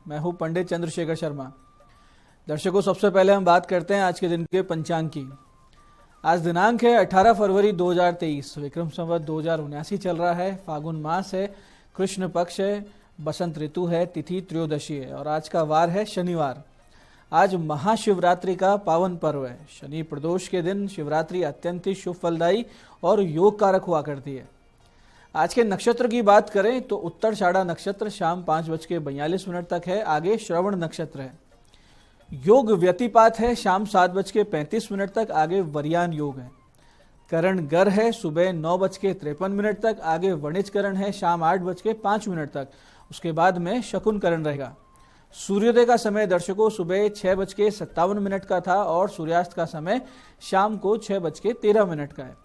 मैं हूं पंडित चंद्रशेखर शर्मा। दर्शकों, सबसे पहले हम बात करते हैं आज के दिन के पंचांग की। आज दिनांक है 18 फरवरी 2023, विक्रम संवत 2079 चल रहा है। फागुन मास है, कृष्ण पक्ष है, बसंत ऋतु है, तिथि त्रयोदशी है और आज का वार है शनिवार। आज महाशिवरात्रि का पावन पर्व है। शनि प्रदोष के दिन शिवरात्रि अत्यंत ही शुभ फलदायी और योग कारक हुआ करती है। आज के नक्षत्र की बात करें तो उत्तराषाढ़ा नक्षत्र शाम 5:42 तक है। आगे श्रवण नक्षत्र है। योग व्यतिपात है शाम 7:35 तक। आगे वरियान योग है। करण गर है सुबह 9:53 तक। आगे वणिज करण है शाम 8:05 तक। उसके बाद में शकुन करण रहेगा। सूर्योदय का समय दर्शकों सुबह 6:57 का था और सूर्यास्त का समय शाम को 6:13 का है।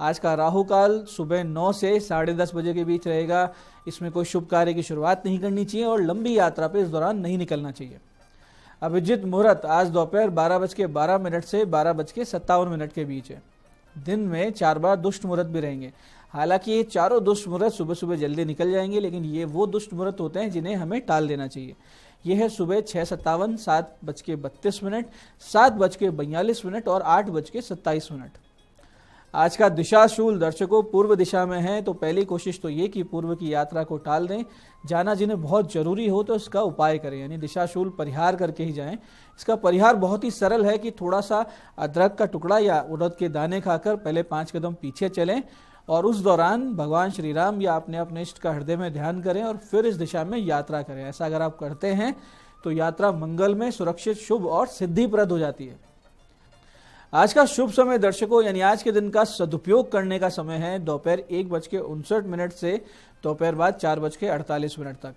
आज का राहु काल सुबह 9 से 10:30 बजे के बीच रहेगा। इसमें कोई शुभ कार्य की शुरुआत नहीं करनी चाहिए और लंबी यात्रा पे इस दौरान नहीं निकलना चाहिए। अभिजित मुहूर्त आज दोपहर 12:12 से 12:57 के बीच है। दिन में 4 बार दुष्ट मुहूर्त भी रहेंगे। हालांकि ये चारों दुष्ट मुहूर्त सुबह सुबह जल्दी निकल जाएंगे, लेकिन ये वो दुष्ट मुहूर्त होते हैं जिन्हें हमें टाल देना चाहिए। यह है सुबह 6:57, 7:32, 7:42 और 8:27। आज का दिशाशूल दर्शकों पूर्व दिशा में है, तो पहली कोशिश तो ये कि पूर्व की यात्रा को टाल दें। जाना जिन्हें बहुत जरूरी हो तो इसका उपाय करें, यानी दिशाशूल परिहार करके ही जाएं। इसका परिहार बहुत ही सरल है कि थोड़ा सा अदरक का टुकड़ा या उड़द के दाने खाकर पहले 5 कदम पीछे चलें और उस दौरान भगवान श्री राम या अपने इष्ट का हृदय में ध्यान करें और फिर इस दिशा में यात्रा करें। ऐसा अगर आप करते हैं तो यात्रा मंगल में, सुरक्षित, शुभ और सिद्धिप्रद हो जाती है। आज का शुभ समय दर्शकों, यानी आज के दिन का सदुपयोग करने का समय है दोपहर 1:59 से दोपहर बाद 4:48 तक।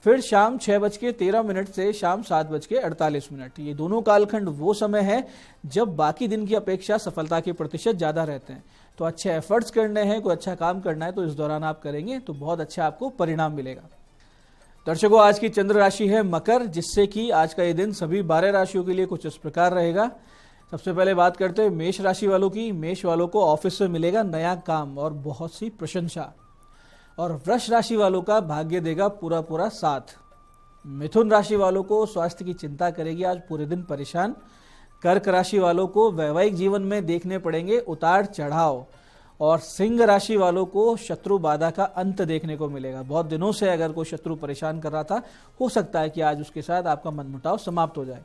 फिर शाम 6:13 से शाम 7:48। ये दोनों कालखंड वो समय है जब बाकी दिन की अपेक्षा सफलता के प्रतिशत ज्यादा रहते हैं। तो अच्छे एफर्ट्स करने हैं, कोई अच्छा काम करना है तो इस दौरान आप करेंगे तो बहुत अच्छा आपको परिणाम मिलेगा। दर्शकों, आज की चंद्र राशि है मकर, जिससे कि आज का ये दिन सभी 12 राशियों के लिए कुछ इस प्रकार रहेगा। सबसे पहले बात करते हैं मेष राशि वालों की। मेष वालों को ऑफिस से मिलेगा नया काम और बहुत सी प्रशंसा। और वृष राशि वालों का भाग्य देगा पूरा साथ। मिथुन राशि वालों को स्वास्थ्य की चिंता करेगी आज पूरे दिन परेशान। कर्क राशि वालों को वैवाहिक जीवन में देखने पड़ेंगे उतार चढ़ाव। और सिंह राशि वालों को शत्रु बाधा का अंत देखने को मिलेगा। बहुत दिनों से अगर कोई शत्रु परेशान कर रहा था, हो सकता है कि आज उसके साथ आपका मनमुटाव समाप्त हो जाए।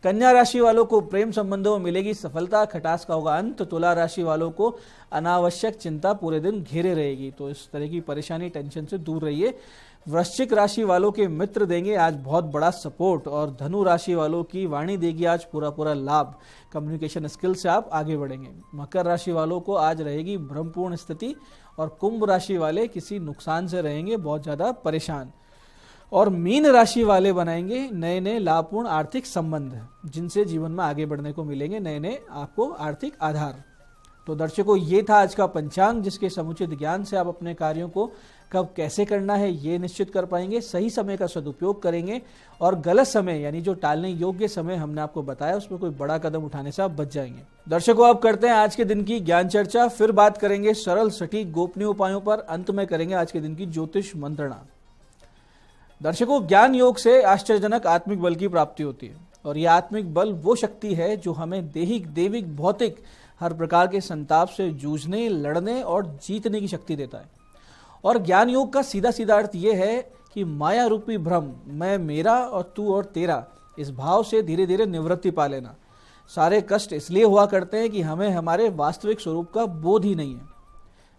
कन्या राशि वालों को प्रेम संबंधों में मिलेगी सफलता, खटास का होगा अंत। तुला राशि वालों को अनावश्यक चिंता पूरे दिन घेरे रहेगी, तो इस तरह की परेशानी, टेंशन से दूर रहिए। वृश्चिक राशि वालों के मित्र देंगे आज बहुत बड़ा सपोर्ट और धनु राशि वालों की वाणी देगी आज पूरा लाभ। कम्युनिकेशन स्किल से आप आगे बढ़ेंगे। मकर राशि वालों को आज रहेगी भ्रमपूर्ण स्थिति और कुंभ राशि वाले किसी नुकसान से रहेंगे बहुत ज्यादा परेशान। और मीन राशि वाले बनाएंगे नए लाभपूर्ण आर्थिक संबंध, जिनसे जीवन में आगे बढ़ने को मिलेंगे नए आपको आर्थिक आधार। तो दर्शकों, ये था आज का पंचांग, जिसके समुचित ज्ञान से आप अपने कार्यों को कब कैसे करना है ये निश्चित कर पाएंगे। सही समय का सदुपयोग करेंगे और गलत समय यानी जो टालने योग्य समय हमने आपको बताया उसमें कोई बड़ा कदम उठाने से आप बच जाएंगे। दर्शकों, आप करते हैं आज के दिन की ज्ञान चर्चा। फिर बात करेंगे सरल, सटीक, गोपनीय उपायों पर। अंत में करेंगे आज के दिन की ज्योतिष मंत्रणा। दर्शकों, ज्ञान योग से आश्चर्यजनक आत्मिक बल की प्राप्ति होती है और यह आत्मिक बल वो शक्ति है जो हमें देहिक, देविक, भौतिक हर प्रकार के संताप से जूझने, लड़ने और जीतने की शक्ति देता है। और ज्ञान योग का सीधा सीधा अर्थ यह है कि माया रूपी भ्रम, मैं, मेरा और तू और तेरा, इस भाव से धीरे धीरे निवृत्ति पा लेना। सारे कष्ट इसलिए हुआ करते हैं कि हमें हमारे वास्तविक स्वरूप का बोध ही नहीं है।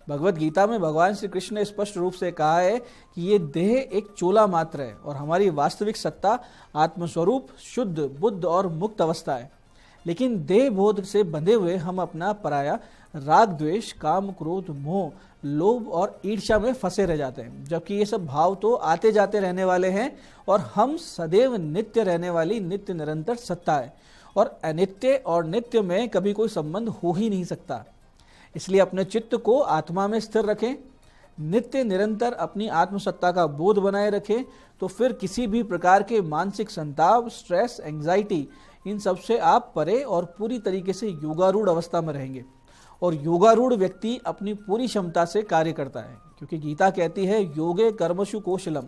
भगवत गीता में भगवान श्री कृष्ण ने स्पष्ट रूप से कहा है कि ये देह एक चोला मात्र है और हमारी वास्तविक सत्ता आत्मस्वरूप, शुद्ध, बुद्ध और मुक्त अवस्था है। लेकिन देह बोध से बंधे हुए हम अपना पराया राग, द्वेष, काम, क्रोध, मोह, लोभ और ईर्ष्या में फंसे रह जाते हैं, जबकि ये सब भाव तो आते जाते रहने वाले हैं और हम सदैव नित्य रहने वाली नित्य निरंतर सत्ता है और अनित्य और नित्य में कभी कोई संबंध हो ही नहीं सकता। इसलिए अपने चित्त को आत्मा में स्थिर रखें, नित्य निरंतर अपनी आत्मसत्ता का बोध बनाए रखें, तो फिर किसी भी प्रकार के मानसिक संताप, स्ट्रेस, एंजाइटी, इन सब से आप परे और पूरी तरीके से योगारूढ़ अवस्था में रहेंगे। और योगारूढ़ व्यक्ति अपनी पूरी क्षमता से कार्य करता है, क्योंकि गीता कहती है योगे कर्मशु कौशलम,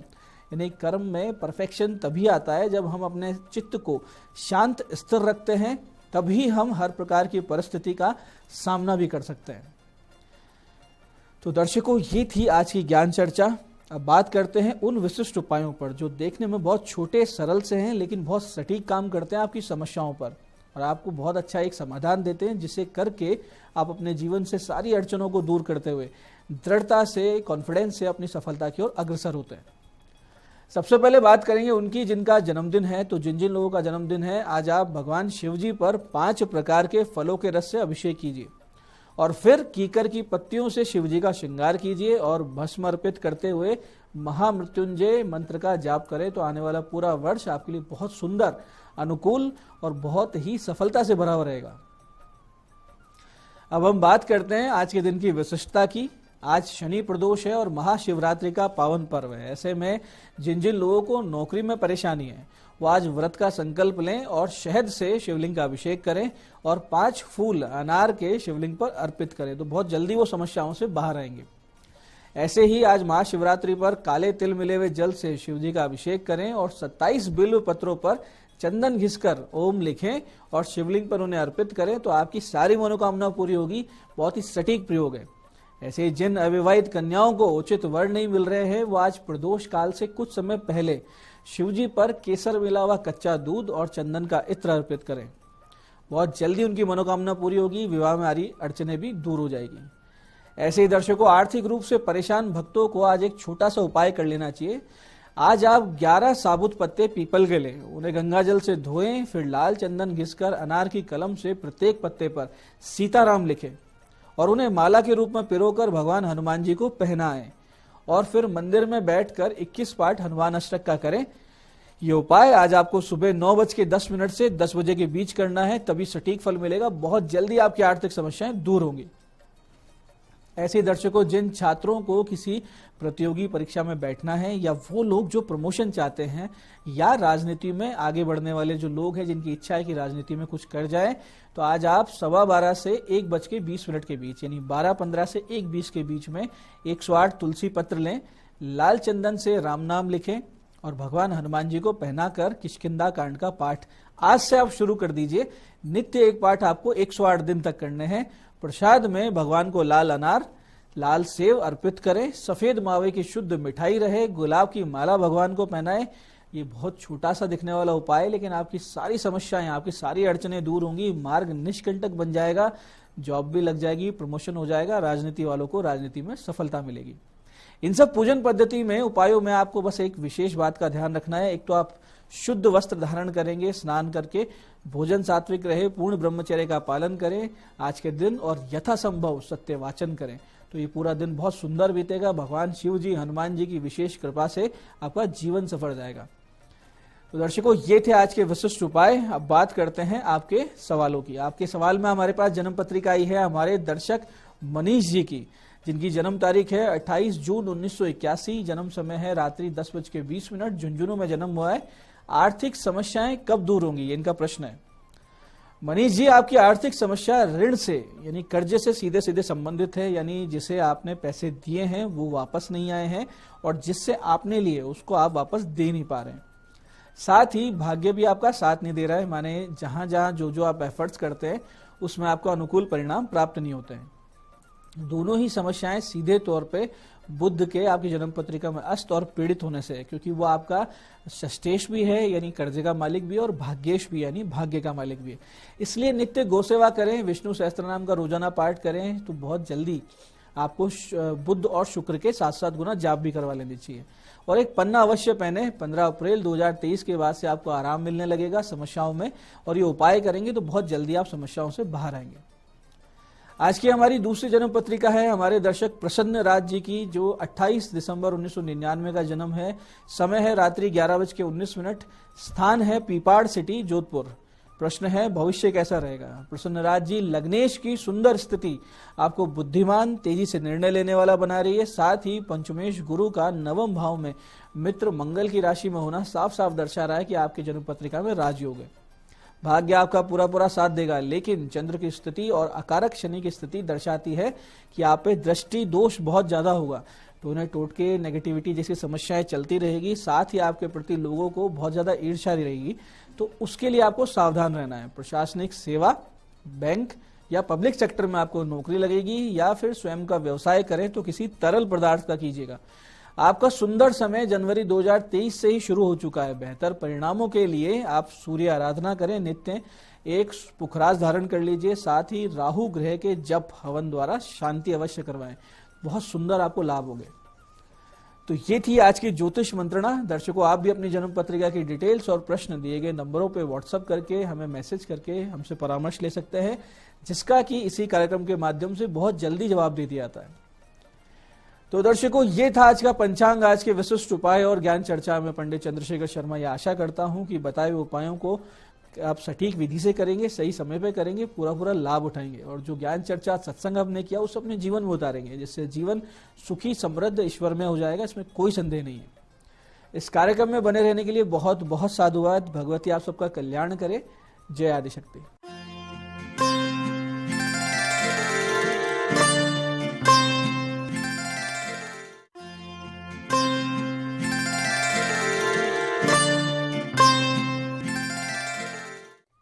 यानी कर्म में परफेक्शन तभी आता है जब हम अपने चित्त को शांत स्थिर रखते हैं, तभी हम हर प्रकार की परिस्थिति का सामना भी कर सकते हैं। तो दर्शकों, ये थी आज की ज्ञान चर्चा। अब बात करते हैं उन विशिष्ट उपायों पर जो देखने में बहुत छोटे सरल से हैं, लेकिन बहुत सटीक काम करते हैं आपकी समस्याओं पर और आपको बहुत अच्छा एक समाधान देते हैं, जिसे करके आप अपने जीवन से सारी अड़चनों को दूर करते हुए दृढ़ता से, कॉन्फिडेंस से अपनी सफलता की ओर अग्रसर होते हैं। सबसे पहले बात करेंगे उनकी जिनका जन्मदिन है। तो जिन जिन लोगों का जन्मदिन है, आज आप भगवान शिव जी पर 5 प्रकार के फलों के रस से अभिषेक कीजिए और फिर कीकर की पत्तियों से शिव जी का श्रृंगार कीजिए और भस्म अर्पित करते हुए महामृत्युंजय मंत्र का जाप करें। तो आने वाला पूरा वर्ष आपके लिए बहुत सुंदर, अनुकूल और बहुत ही सफलता से भरा हुआ रहेगा। अब हम बात करते हैं आज के दिन की विशिष्टता की। आज शनि प्रदोष है और महाशिवरात्रि का पावन पर्व है। ऐसे में जिन जिन लोगों को नौकरी में परेशानी है, वो आज व्रत का संकल्प लें और शहद से शिवलिंग का अभिषेक करें और 5 फूल अनार के शिवलिंग पर अर्पित करें, तो बहुत जल्दी वो समस्याओं से बाहर आएंगे। ऐसे ही आज महाशिवरात्रि पर काले तिल मिले हुए जल से शिव जी का अभिषेक करें और 27 बिल्व पत्रों पर चंदन घिसकर ओम लिखें और शिवलिंग पर उन्हें अर्पित करें, तो आपकी सारी मनोकामना पूरी होगी। बहुत ही सटीक प्रयोग है। ऐसे ही जिन अविवाहित कन्याओं को उचित वर नहीं मिल रहे हैं, वो आज प्रदोष काल से कुछ समय पहले शिवजी पर केसर मिला हुआ कच्चा दूध और चंदन का इत्र अर्पित करें। बहुत जल्दी उनकी मनोकामना पूरी होगी, विवाह में आ रही अड़चनें भी दूर हो जाएगी। ऐसे ही दर्शकों, आर्थिक रूप से परेशान भक्तों को आज एक छोटा सा उपाय कर लेना चाहिए। आज आप 11 साबुत पत्ते पीपल के लें, उन्हें गंगा जल से धोएं, फिर लाल चंदन घिसकर अनार की कलम से प्रत्येक पत्ते पर सीताराम लिखें और उन्हें माला के रूप में पिरोकर भगवान हनुमान जी को पहनाएं और फिर मंदिर में बैठकर 21 पाठ हनुमान अष्टक का करें। ये उपाय आज आपको सुबह 9:10 से 10 बजे के बीच करना है, तभी सटीक फल मिलेगा। बहुत जल्दी आपकी आर्थिक समस्याएं दूर होंगी। ऐसे ही दर्शकों, जिन छात्रों को किसी प्रतियोगी परीक्षा में बैठना है या वो लोग जो प्रमोशन चाहते हैं या राजनीति में आगे बढ़ने वाले जो लोग हैं जिनकी इच्छा है कि राजनीति में कुछ कर जाए, तो आज आप 12:15 से 1:20 के बीच, यानी 12:15 से 1:20 के बीच में 108 तुलसी पत्र लें, लाल चंदन से राम नाम लिखें और भगवान हनुमान जी को पहनाकर किष्किंधा कांड का पाठ आज से आप शुरू कर दीजिए। नित्य एक पाठ आपको 108 दिन तक करने हैं। प्रसाद में भगवान को लाल अनार, लाल सेव अर्पित करें, सफेद मावे की शुद्ध मिठाई रहे, गुलाब की माला भगवान को पहनाएं। ये बहुत छोटा सा दिखने वाला उपाय है, लेकिन आपकी सारी समस्याएं, आपकी सारी अड़चनें दूर होंगी, मार्ग निष्कंटक बन जाएगा, जॉब भी लग जाएगी, प्रमोशन हो जाएगा, राजनीति वालों को राजनीति में सफलता मिलेगी। इन सब पूजन पद्धति में, उपायों में आपको बस एक विशेष बात का ध्यान रखना है। एक तो आप शुद्ध वस्त्र धारण करेंगे, स्नान करके, भोजन सात्विक रहे, पूर्ण ब्रह्मचर्य का पालन करें आज के दिन और यथासंभव सत्य वाचन करें, तो ये पूरा दिन बहुत सुंदर बीतेगा। भगवान शिव जी, हनुमान जी की विशेष कृपा से आपका जीवन सफल जाएगा। तो दर्शकों, ये थे आज के विशिष्ट उपाय। अब बात करते हैं आपके सवालों की। आपके सवाल में हमारे पास जन्म पत्रिका आई है हमारे दर्शक मनीष जी की, जिनकी जन्म तारीख है 28 जून 1981, जन्म समय है रात्रि 10:20, झुंझुनू में जन्म हुआ है। आर्थिक समस्याएं कब दूर होंगी, ये इनका प्रश्न है। मनीष जी, आपकी आर्थिक समस्या ऋण से, यानी कर्जे से सीधे सीधे संबंधित है, यानी जिसे आपने पैसे दिए हैं वो वापस नहीं आए हैं और जिससे आपने लिए उसको आप वापस दे नहीं पा रहे हैं। साथ ही भाग्य भी आपका साथ नहीं दे रहा है, माने जहां जहां जो जो आप एफर्ट्स करते हैं उसमें आपको अनुकूल परिणाम प्राप्त नहीं होते हैं। दोनों ही समस्याएं सीधे तौर पे बुध के आपकी जन्म पत्रिका में अस्त और पीड़ित होने से है, क्योंकि वो आपका षष्ठेश भी है, यानी कर्जे का मालिक भी है, और भाग्येश भी, यानी भाग्य का मालिक भी है। इसलिए नित्य गोसेवा करें, विष्णु सहस्त्र नाम का रोजाना पाठ करें, तो बहुत जल्दी आपको बुध और शुक्र के 7-7 गुना जाप भी करवा लेनी चाहिए। और एक पन्ना अवश्य पहने। 15 अप्रैल 2023 के बाद से आपको आराम मिलने लगेगा समस्याओं में, और ये उपाय करेंगे तो बहुत जल्दी आप समस्याओं से बाहर आएंगे। आज की हमारी दूसरी जन्म पत्रिका है हमारे दर्शक प्रसन्न राज जी की, जो 28 दिसंबर 1999 का जन्म है। समय है रात्रि 11:19, स्थान है पीपाड़ सिटी, जोधपुर। प्रश्न है, भविष्य कैसा रहेगा। प्रसन्न राज जी, लग्नेश की सुंदर स्थिति आपको बुद्धिमान, तेजी से निर्णय लेने वाला बना रही है। साथ ही पंचमेश गुरु का 9वें भाव में मित्र मंगल की राशि में होना साफ साफ दर्शा रहा है कि आपकी जन्म पत्रिका में राजयोग है। भाग्य आपका पूरा पूरा साथ देगा, लेकिन चंद्र की स्थिति और अकारक शनि की स्थिति दर्शाती है कि आप पे दृष्टि दोष बहुत ज्यादा होगा। टोने टोटके नेगेटिविटी जैसी समस्याएं चलती रहेगी, साथ ही आपके प्रति लोगों को बहुत ज्यादा ईर्ष्या रहेगी। तो उसके लिए आपको सावधान रहना है। प्रशासनिक सेवा, बैंक या पब्लिक सेक्टर में आपको नौकरी लगेगी या फिर स्वयं का व्यवसाय करें तो किसी तरल पदार्थ का कीजिएगा। आपका सुंदर समय जनवरी 2023 से ही शुरू हो चुका है। बेहतर परिणामों के लिए आप सूर्य आराधना करें, नित्य एक पुखराज धारण कर लीजिए, साथ ही राहु ग्रह के जप हवन द्वारा शांति अवश्य करवाएं। बहुत सुंदर आपको लाभ होंगे। तो ये थी आज की ज्योतिष मंत्रणा। दर्शकों, आप भी अपनी जन्म पत्रिका की डिटेल्स और प्रश्न दिए गए नंबरों पे व्हाट्सएप करके हमें मैसेज करके हमसे परामर्श ले सकते हैं, जिसका कि इसी कार्यक्रम के माध्यम से बहुत जल्दी जवाब दे दिया जाता है। तो दर्शकों, ये था आज का पंचांग, आज के विशिष्ट उपाय और ज्ञान चर्चा में पंडित चंद्रशेखर शर्मा। यह आशा करता हूं कि बताए हुए उपायों को आप सटीक विधि से करेंगे, सही समय पे करेंगे, पूरा लाभ उठाएंगे और जो ज्ञान चर्चा सत्संग हमने किया उसे अपने जीवन में उतारेंगे, जिससे जीवन सुखी, समृद्ध, ईश्वरमय हो जाएगा। इसमें कोई संदेह नहीं है। इस कार्यक्रम में बने रहने के लिए बहुत बहुत साधुवाद। भगवती आप सबका कल्याण करे। जय आदिशक्ति।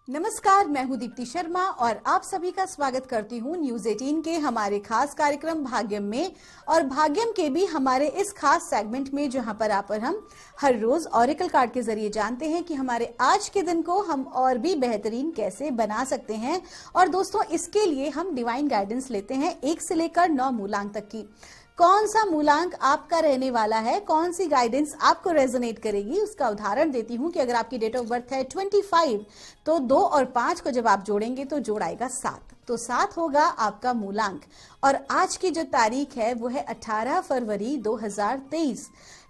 नमस्कार, मैं हूं दीप्ति शर्मा और आप सभी का स्वागत करती हूं न्यूज 18 के हमारे खास कार्यक्रम भाग्यम में, और भाग्यम के भी हमारे इस खास सेगमेंट में, जहां पर हम हर रोज ऑरेकल कार्ड के जरिए जानते हैं कि हमारे आज के दिन को हम और भी बेहतरीन कैसे बना सकते हैं। और दोस्तों, इसके लिए हम डिवाइन गाइडेंस लेते हैं 1 से लेकर 9 मूलांक तक की। कौन सा मूलांक आपका रहने वाला है, कौन सी गाइडेंस आपको रेजोनेट करेगी, उसका उदाहरण देती हूं कि अगर आपकी डेट ऑफ बर्थ है 25, तो 2 और 5 को जब आप जोड़ेंगे तो जोड़ आएगा 7, तो 7 होगा आपका मूलांक। और आज की जो तारीख है वो है 18 फरवरी 2023।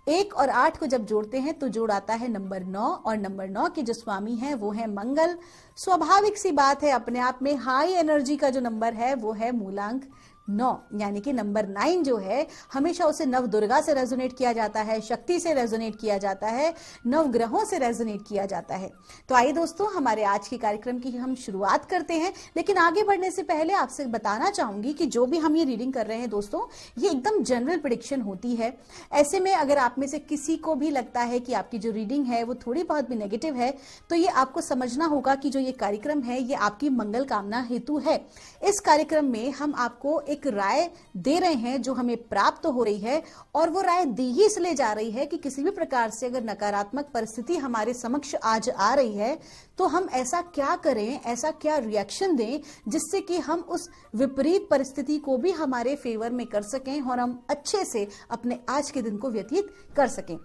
1 और 8 को जब जोड़ते हैं तो जोड़ आता है नंबर 9, और नंबर 9 के जो स्वामी हैं वो है मंगल। स्वाभाविक सी बात है, अपने आप में हाई एनर्जी का जो नंबर है वो है मूलांक 9, यानी कि नंबर 9 जो है हमेशा उसे नव दुर्गा से रेजोनेट किया जाता है, शक्ति से रेजोनेट किया जाता है, नव ग्रहों से रेजोनेट किया जाता है। तो आइए दोस्तों, हमारे आज के कार्यक्रम की हम शुरुआत करते हैं। लेकिन आगे बढ़ने से पहले आपसे बताना चाहूंगी कि जो भी हम ये रीडिंग कर रहे हैं दोस्तों, ये एकदम जनरल प्रेडिक्शन होती है। ऐसे में अगर आप में से किसी को भी लगता है कि आपकी जो रीडिंग है वो थोड़ी बहुत भी नेगेटिव है, तो ये आपको समझना होगा कि जो ये कार्यक्रम है ये आपकी मंगल कामना हेतु है। इस कार्यक्रम में हम आपको एक राय दे रहे हैं जो हमें प्राप्त हो रही है, और वो राय दी ही इसलिए जा रही है कि किसी भी प्रकार से अगर नकारात्मक परिस्थिति हमारे समक्ष आज आ रही है तो हम ऐसा क्या करें, ऐसा क्या रिएक्शन दें जिससे कि हम उस विपरीत परिस्थिति को भी हमारे फेवर में कर सकें और हम अच्छे से अपने आज के दिन को व्यतीत कर सकें।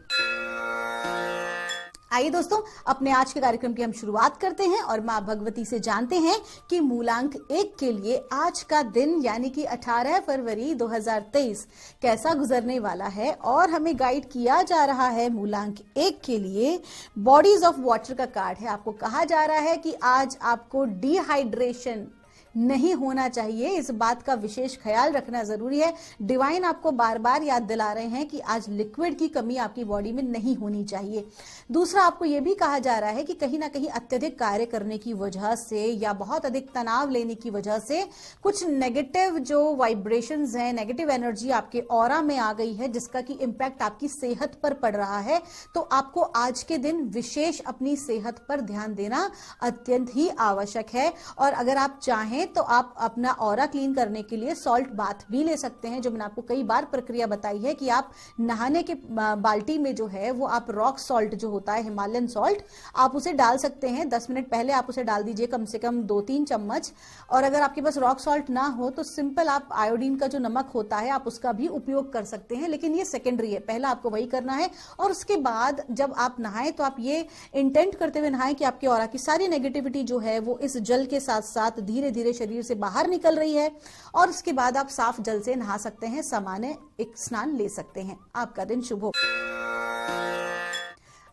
आइए दोस्तों, अपने आज के कार्यक्रम की हम शुरुआत करते हैं और मां भगवती से जानते हैं कि मूलांक 1 के लिए आज का दिन यानी कि 18 फरवरी 2023 कैसा गुजरने वाला है। और हमें गाइड किया जा रहा है मूलांक 1 के लिए बॉडीज ऑफ वाटर का कार्ड है। आपको कहा जा रहा है कि आज आपको डिहाइड्रेशन नहीं होना चाहिए, इस बात का विशेष ख्याल रखना जरूरी है। डिवाइन आपको बार बार याद दिला रहे हैं कि आज लिक्विड की कमी आपकी बॉडी में नहीं होनी चाहिए। दूसरा, आपको यह भी कहा जा रहा है कि कहीं ना कहीं अत्यधिक कार्य करने की वजह से या बहुत अधिक तनाव लेने की वजह से कुछ नेगेटिव जो वाइब्रेशंस हैं, नेगेटिव एनर्जी आपके ऑरा में आ गई है, जिसका कि इम्पैक्ट आपकी सेहत पर पड़ रहा है। तो आपको आज के दिन विशेष अपनी सेहत पर ध्यान देना अत्यंत ही आवश्यक है। और अगर आप चाहें तो आप अपना ऑरा क्लीन करने के लिए सॉल्ट बाथ भी ले सकते हैं, जो मैंने आपको कई बार प्रक्रिया बताई है कि आप नहाने के बाल्टी में जो है वो आप रॉक सॉल्ट जो होता है, हिमालयन सॉल्ट, आप उसे डाल सकते हैं। 10 मिनट पहले आप उसे डाल दीजिए, कम से कम 2-3 चम्मच। और अगर आपके पास रॉक सॉल्ट ना हो तो सिंपल आप आयोडीन का जो नमक होता है आप उसका भी उपयोग कर सकते हैं, लेकिन ये सेकेंडरी है। पहला आपको वही करना है और उसके बाद जब आप नहाएं तो आप ये इंटेंट करते हुए नहाएं कि आपके ऑरा की सारी नेगेटिविटी जो है वो इस जल के साथ साथ धीरे धीरे शरीर से बाहर निकल रही है। और उसके बाद आप साफ जल से नहा सकते हैं, सामान्य एक स्नान ले सकते हैं। आपका दिन शुभ हो।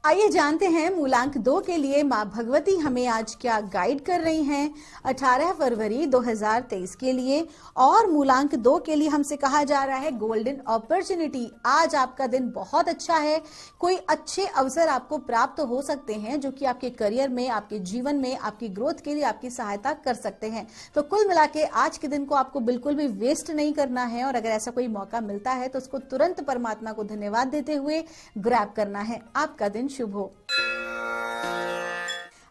आइए जानते हैं मूलांक 2 के लिए माँ भगवती हमें आज क्या गाइड कर रही हैं 18 फरवरी 2023 के लिए। और मूलांक 2 के लिए हमसे कहा जा रहा है गोल्डन अपॉर्चुनिटी। आज आपका दिन बहुत अच्छा है, कोई अच्छे अवसर आपको प्राप्त हो सकते हैं जो कि आपके करियर में, आपके जीवन में, आपकी ग्रोथ के लिए आपकी सहायता कर सकते हैं। तो कुल मिला के आज के दिन को आपको बिल्कुल भी वेस्ट नहीं करना है और अगर ऐसा कोई मौका मिलता है तो उसको तुरंत परमात्मा को धन्यवाद देते हुए ग्रैब करना है। आपका दिन शुभ हो।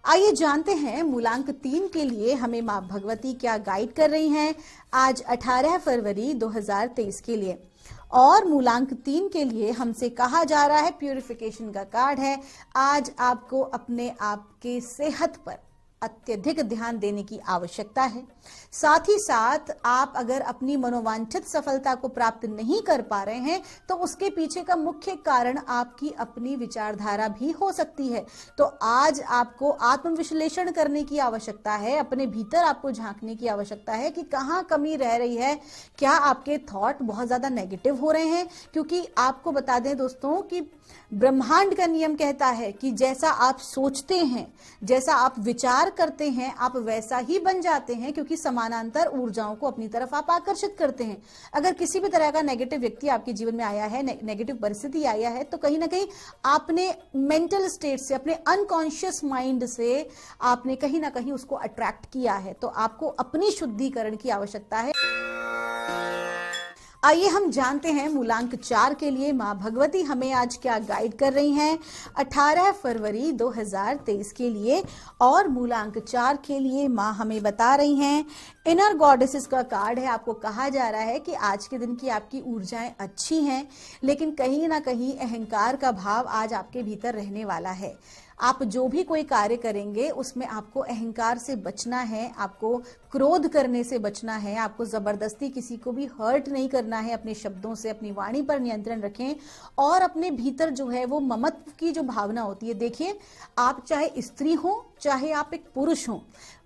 आइए जानते हैं मूलांक 3 के लिए हमें मां भगवती क्या गाइड कर रही हैं आज 18 फरवरी 2023 के लिए। और मूलांक 3 के लिए हमसे कहा जा रहा है प्यूरिफिकेशन का कार्ड है। आज आपको अपने आप के सेहत पर अत्यधिक ध्यान देने की आवश्यकता है। साथ ही साथ आप अगर अपनी मनोवांछित सफलता को प्राप्त नहीं कर पा रहे हैं तो उसके पीछे का मुख्य कारण आपकी अपनी विचारधारा भी हो सकती है। तो आज आपको आत्मविश्लेषण करने की आवश्यकता है, अपने भीतर आपको झांकने की आवश्यकता है कि कहाँ कमी रह रही है, क्या आपके थॉट बहुत ज्यादा नेगेटिव हो रहे हैं। क्योंकि आपको बता दें दोस्तों कि ब्रह्मांड का नियम कहता है कि जैसा आप सोचते हैं, जैसा आप विचार करते हैं, आप वैसा ही बन जाते हैं, क्योंकि समानांतर ऊर्जाओं को अपनी तरफ आप आकर्षित करते हैं। अगर किसी भी तरह का नेगेटिव व्यक्ति आपके जीवन में आया है, नेगेटिव परिस्थिति आया है, तो कहीं ना कहीं आपने मेंटल स्टेट से, अपने अनकॉन्शियस माइंड से आपने कहीं ना कहीं उसको अट्रैक्ट किया है। तो आपको अपनी शुद्धिकरण की आवश्यकता है। आइए हम जानते हैं मूलांक 4 के लिए मां भगवती हमें आज क्या गाइड कर रही हैं 18 फरवरी 2023 के लिए। और मूलांक 4 के लिए मां हमें बता रही हैं इनर गॉडेसेस का कार्ड है। आपको कहा जा रहा है कि आज के दिन की आपकी ऊर्जाएं अच्छी हैं, लेकिन कहीं ना कहीं अहंकार का भाव आज आपके भीतर रहने वाला है। आप जो भी कोई कार्य करेंगे उसमें आपको अहंकार से बचना है, आपको क्रोध करने से बचना है, आपको जबरदस्ती किसी को भी हर्ट नहीं करना है। अपने शब्दों से अपनी वाणी पर नियंत्रण रखें और अपने भीतर जो है वो ममत्व की जो भावना होती है, देखिए आप चाहे स्त्री हो चाहे आप एक पुरुष हो,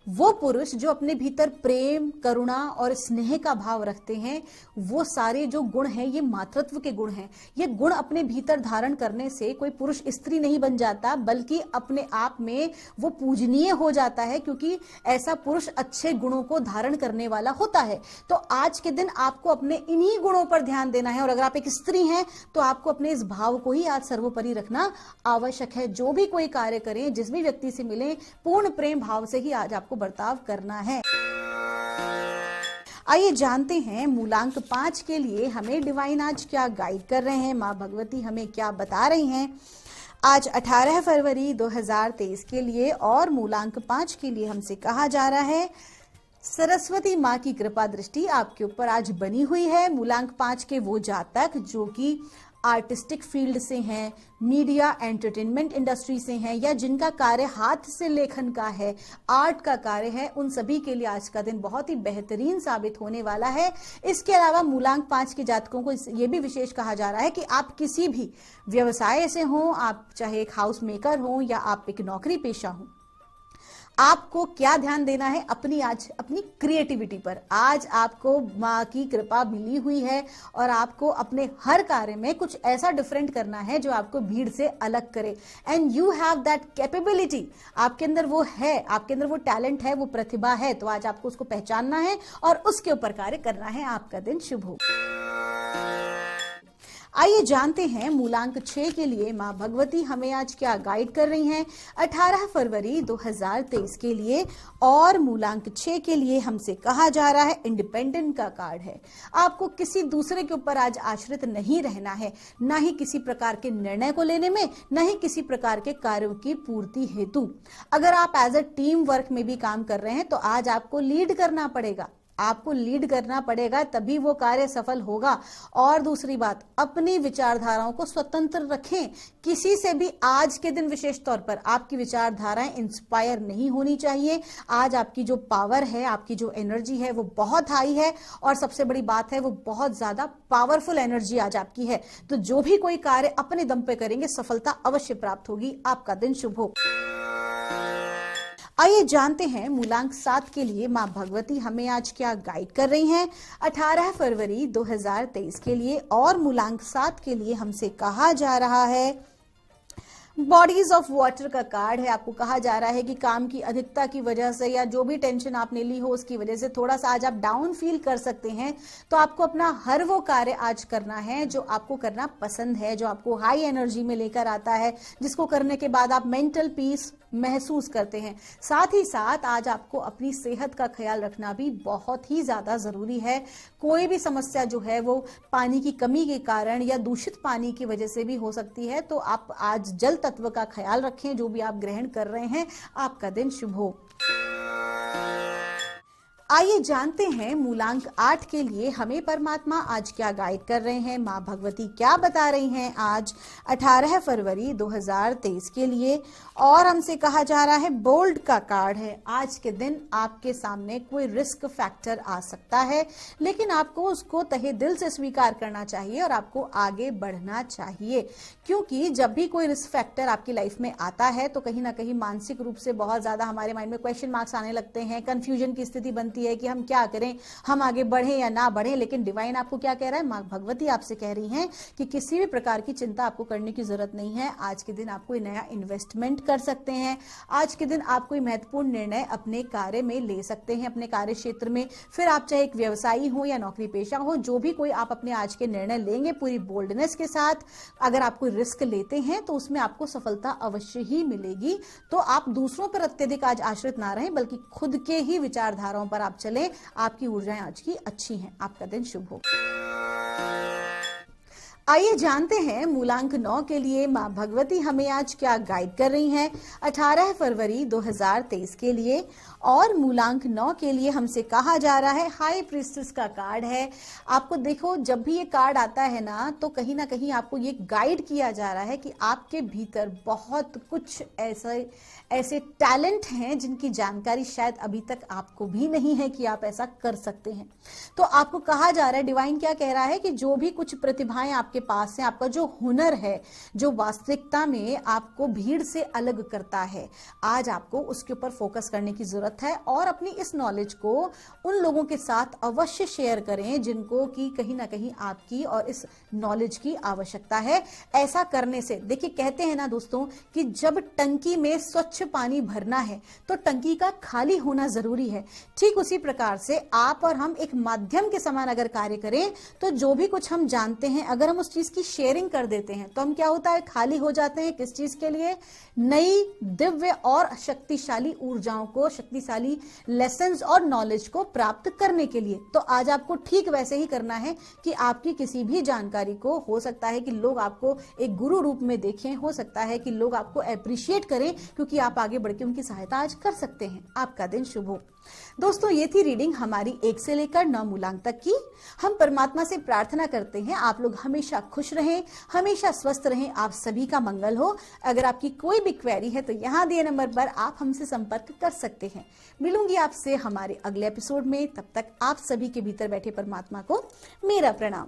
वो पुरुष जो अपने भीतर प्रेम, करुणा और स्नेह का भाव रखते हैं, वो सारे जो गुण हैं ये मातृत्व के गुण हैं। ये गुण अपने भीतर धारण करने से कोई पुरुष स्त्री नहीं बन जाता, बल्कि अपने आप में वो पूजनीय हो जाता है, क्योंकि ऐसा पुरुष अच्छे गुणों को धारण करने वाला होता है। तो आज के दिन आपको अपने इन्हीं गुणों पर ध्यान देना है। और अगर आप एक स्त्री हैं तो आपको अपने इस भाव को ही आज सर्वोपरि रखना आवश्यक है। जो भी कोई कार्य करें, जिस भी व्यक्ति से मिले, पूर्ण प्रेम भाव से ही आज आपको बर्ताव करना है। आइए जानते हैं मूलांक 5 के लिए हमें डिवाइन आज क्या गाइड कर रहे हैं, मां भगवती हमें क्या बता रही हैं आज 18 फरवरी 2023 के लिए। और मूलांक 5 के लिए हमसे कहा जा रहा है सरस्वती माँ की कृपा दृष्टि आपके ऊपर आज बनी हुई है। मूलांक 5 के वो जातक जो कि आर्टिस्टिक फील्ड से हैं, मीडिया एंटरटेनमेंट इंडस्ट्री से हैं, या जिनका कार्य हाथ से लेखन का है, आर्ट का कार्य है, उन सभी के लिए आज का दिन बहुत ही बेहतरीन साबित होने वाला है। इसके अलावा मूलांक 5 के जातकों को ये भी विशेष कहा जा रहा है कि आप किसी भी व्यवसाय से हो, आप चाहे एक हाउस मेकर हो या आप एक नौकरी पेशा हो, आपको क्या ध्यान देना है अपनी क्रिएटिविटी पर। आज आपको माँ की कृपा मिली हुई है और आपको अपने हर कार्य में कुछ ऐसा डिफरेंट करना है जो आपको भीड़ से अलग करे। And you have that capability, आपके अंदर वो है, आपके अंदर वो टैलेंट है, वो प्रतिभा है। तो आज आपको उसको पहचानना है और उसके ऊपर कार्य करना है। आपका दिन शुभ हो। आइए जानते हैं मूलांक 6 के लिए मां भगवती हमें आज क्या गाइड कर रही हैं 18 फरवरी 2023 के लिए। और मूलांक 6 के लिए हमसे कहा जा रहा है इंडिपेंडेंट का कार्ड है। आपको किसी दूसरे के ऊपर आज आश्रित नहीं रहना है, ना ही किसी प्रकार के निर्णय को लेने में, ना ही किसी प्रकार के कार्यों की पूर्ति हेतु। अगर आप एज अ टीम वर्क में भी काम कर रहे हैं तो आज आपको लीड करना पड़ेगा, आपको लीड करना पड़ेगा, तभी वो कार्य सफल होगा। और दूसरी बात, अपनी विचारधाराओं को स्वतंत्र रखें। किसी से भी आज के दिन विशेष तौर पर आपकी विचारधाराएं इंस्पायर नहीं होनी चाहिए। आज आपकी जो पावर है, आपकी जो एनर्जी है वो बहुत हाई है, और सबसे बड़ी बात है वो बहुत ज्यादा पावरफुल एनर्जी आज आपकी है। तो जो भी कोई कार्य अपने दम पे करेंगे, सफलता अवश्य प्राप्त होगी। आपका दिन शुभ हो। आइए जानते हैं मूलांक 7 के लिए मां भगवती हमें आज क्या गाइड कर रही हैं 18 फरवरी 2023 के लिए। और मूलांक 7 के लिए हमसे कहा जा रहा है बॉडीज ऑफ वाटर का कार्ड है। आपको कहा जा रहा है कि काम की अधिकता की वजह से या जो भी टेंशन आपने ली हो उसकी वजह से थोड़ा सा आज आप डाउन फील कर सकते हैं। तो आपको अपना हर वो कार्य आज करना है जो आपको करना पसंद है, जो आपको हाई एनर्जी में लेकर आता है, जिसको करने के बाद आप मेंटल पीस महसूस करते हैं। साथ ही साथ आज आपको अपनी सेहत का ख्याल रखना भी बहुत ही ज्यादा जरूरी है। कोई भी समस्या जो है वो पानी की कमी के कारण या दूषित पानी की वजह से भी हो सकती है। तो आप आज जल तत्व का ख्याल रखें। जो भी आप ग्रहण कर रहे हैं, आपका दिन शुभ हो। आइए जानते हैं मूलांक 8 के लिए हमें परमात्मा आज क्या गाइड कर रहे हैं, माँ भगवती क्या बता रही हैं आज 18 फरवरी 2023 के लिए। और हमसे कहा जा रहा है बोल्ड का कार्ड है। आज के दिन आपके सामने कोई रिस्क फैक्टर आ सकता है, लेकिन आपको उसको तहे दिल से स्वीकार करना चाहिए और आपको आगे बढ़ना चाहिए, क्योंकि जब भी कोई रिस्क फैक्टर आपकी लाइफ में आता है तो कहीं ना कहीं मानसिक रूप से बहुत ज्यादा हमारे माइंड में क्वेश्चन मार्क्स आने लगते हैं, कंफ्यूजन की स्थिति बनती है कि हम क्या करें, हम आगे बढ़ें या ना बढ़ें। लेकिन डिवाइन आपको क्या कह रहा है, माँ भगवती आपसे कह रही हैं कि किसी भी प्रकार की चिंता आपको करने की जरूरत नहीं है। आज के दिन आप कोई नया इन्वेस्टमेंट कर सकते हैं। आज के दिन आप कोई महत्वपूर्ण निर्णय अपने कार्य में ले सकते हैं, अपने कार्य क्षेत्र में। फिर आप चाहे एक व्यवसायी हो या नौकरी पेशा हो, जो भी कोई आप अपने आज के निर्णय लेंगे पूरी बोल्डनेस के साथ, अगर आप कोई रिस्क लेते हैं तो उसमें आपको सफलता अवश्य ही मिलेगी। तो आप दूसरों पर अत्यधिक आज आश्रित ना रहें, बल्कि खुद के ही विचारधाराओं पर आप चलें। आपकी ऊर्जाएं आज की अच्छी हैं। आपका दिन शुभ हो। आइए जानते हैं मूलांक 9 के लिए माँ भगवती हमें आज क्या गाइड कर रही हैं 18 फरवरी 2023 के लिए। और मूलांक 9 के लिए हमसे कहा जा रहा है हाई प्रीस्टेस का कार्ड है। आपको देखो, जब भी ये कार्ड आता है ना, तो कहीं ना कहीं आपको ये गाइड किया जा रहा है कि आपके भीतर बहुत कुछ ऐसे टैलेंट हैं जिनकी जानकारी शायद अभी तक आपको भी नहीं है कि आप ऐसा कर सकते हैं। तो आपको कहा जा रहा है, डिवाइन क्या कह रहा है कि जो भी कुछ प्रतिभाएं आपके पास हैं, आपका जो हुनर है, जो वास्तविकता में आपको भीड़ से अलग करता है, आज आपको उसके ऊपर फोकस करने की जरूरत है। और अपनी इस नॉलेज को उन लोगों के साथ अवश्य शेयर करें जिनको कि कहीं ना कहीं आपकी और इस नॉलेज की आवश्यकता है। ऐसा करने से देखिए, कहते हैं ना दोस्तों कि जब टंकी में स्वच्छ पानी भरना है तो टंकी का खाली होना जरूरी है। ठीक उसी प्रकार से आप और हम एक माध्यम के समान अगर कार्य करें तो जो भी कुछ हम जानते हैं, अगर हम उस चीज की शेयरिंग कर देते हैं तो हम क्या होता है, खाली हो जाते हैं। किस चीज के लिए? नई दिव्य और शक्तिशाली ऊर्जाओं को, शक्तिशाली लेसन्स और नॉलेज को प्राप्त करने के लिए। तो आज आपको ठीक वैसे ही करना है कि आपकी किसी भी जानकारी को, हो सकता है कि लोग आपको एक गुरु रूप में देखें, हो सकता है कि लोग आपको अप्रिशिएट करें, क्योंकि आप आगे बढ़ के उनकी सहायता आज कर सकते हैं। आपका दिन शुभ हो। दोस्तों, ये थी रीडिंग हमारी 1 से लेकर 9 मूलांक तक की। हम परमात्मा से प्रार्थना करते हैं आप लोग हमेशा खुश रहें, हमेशा स्वस्थ रहें, आप सभी का मंगल हो। अगर आपकी कोई भी क्वेरी है तो यहाँ दिए नंबर पर आप हमसे संपर्क कर सकते हैं। मिलूंगी आपसे हमारे अगले एपिसोड में। तब तक आप सभी के भीतर बैठे परमात्मा को मेरा प्रणाम।